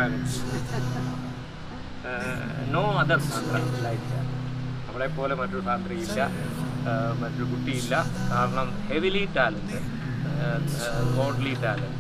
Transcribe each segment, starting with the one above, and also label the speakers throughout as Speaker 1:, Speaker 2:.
Speaker 1: Talent. No other Sandra like നമ്മളെപ്പോലെ മറ്റൊരു സാന്ദ്രയില്ല, മറ്റൊരു കുട്ടിയില്ല. കാരണം ഹെവിലി ടാലൻറ്റ്, ഗോഡ്ലി ടാലൻറ്റ്.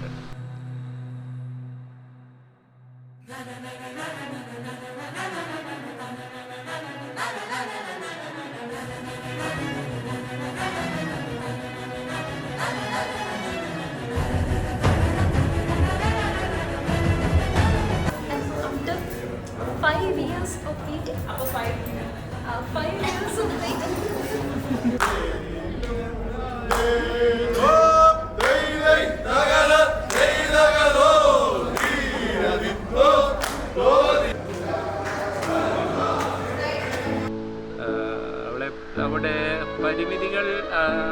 Speaker 1: അവിടെ പരിമിതികൾ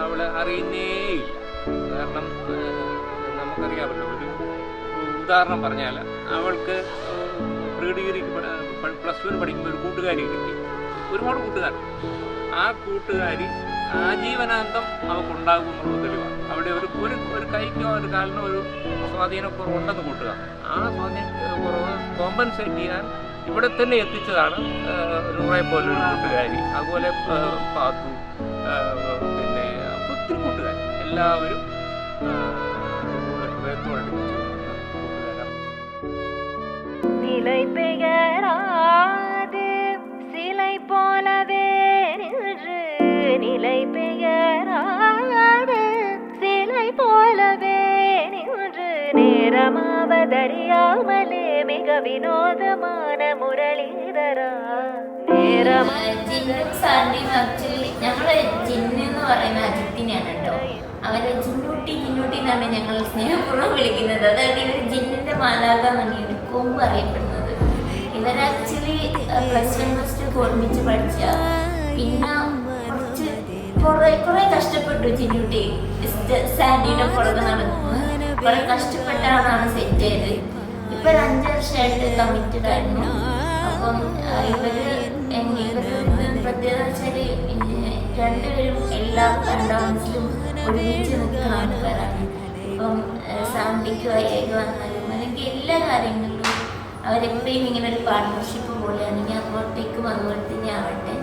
Speaker 1: അവൾ അറിയുന്നേയില്ല. കാരണം നമുക്കറിയാമല്ലോ, ഒരു ഉദാഹരണം പറഞ്ഞാൽ അവൾക്ക് പ്രീ ഡിഗ്രിക്ക് +1 പഠിക്കുമ്പോൾ ഒരു കൂട്ടുകാരി കിട്ടി, ഒരുപാട് കൂട്ടുകാർ. ആ കൂട്ടുകാരി ആജീവനാന്തം അവൾക്കുണ്ടാകും എന്നുള്ള തെളിവാണ്. അവിടെ ഒരു കൈക്കോ ഒരു കാലിനോ ഒരു സ്വാധീനക്കുറവുണ്ടെന്ന് കൂട്ടുക. ആ സ്വാധീനക്കുറവ് കോമ്പൻസേറ്റ് ചെയ്യാൻ ഇവിടെ തന്നെ എത്തിച്ചതാണ് നൂറെ പോലൊരു കൂട്ടുകാരി. അതുപോലെ പാത്തു, പിന്നെ ഒത്തിരി കൂട്ടുകാർ, എല്ലാവരും ഹൃദയത്തോടടുപ്പിച്ചു കൂട്ടുകാരാണ്.
Speaker 2: நிலை பெயராது சிலை போலவே நின்று, நிலை பெயராது சிலை போலவே நின்று, நேரமாவதறியாமலே மிக வினோദமான മുരളീധരാ.
Speaker 3: ആക്ച്വലി ഞങ്ങള് ജിന്നു എന്ന് പറയുന്ന അജിത്തിനെയാണ് കേട്ടോ. അവരെ ജിന്നൂട്ടി എന്നാണ് ഞങ്ങൾ സ്നേഹപൂർവ്വം വിളിക്കുന്നത്. അതായത് ഇവർ ജിന്നിന്റെ മാലാക എന്നാണ് കൊമ്പ് അറിയപ്പെടുന്നത്. ഇവർ ആക്ച്വലി +1 ഒരുമിച്ച് പഠിച്ച, പിന്നെ കുറെ കഷ്ടപ്പെട്ടു ജിന്നൂട്ടി. സാൻഡിയുടെ പുറകെ നടന്നു കുറെ കഷ്ടപ്പെട്ടാണ് സെറ്റ് ചെയ്ത്. ഇപ്പൊ 5 വർഷമായിട്ട് കമ്മിറ്റഡ് ആയിരുന്നു. അപ്പം ഇവര് പ്രത്യേകത വെച്ചാല് രണ്ടുപേരും എല്ലാ ഡാൻസിലും ഒരുമിച്ച് നിൽക്കുന്ന ആൾക്കാരാണ്. ഇപ്പം സാമ്പത്തിക വയ്യായ്ക വന്നാലും അല്ലെങ്കിൽ എല്ലാ കാര്യങ്ങളിലും അവരെപ്പോഴും ഇങ്ങനെ ഒരു പാർട്ട്ണർഷിപ്പ് പോലെയാണ്. ഇനി അങ്ങോട്ടേക്കും അതുപോലെ തന്നെ ആവട്ടെ.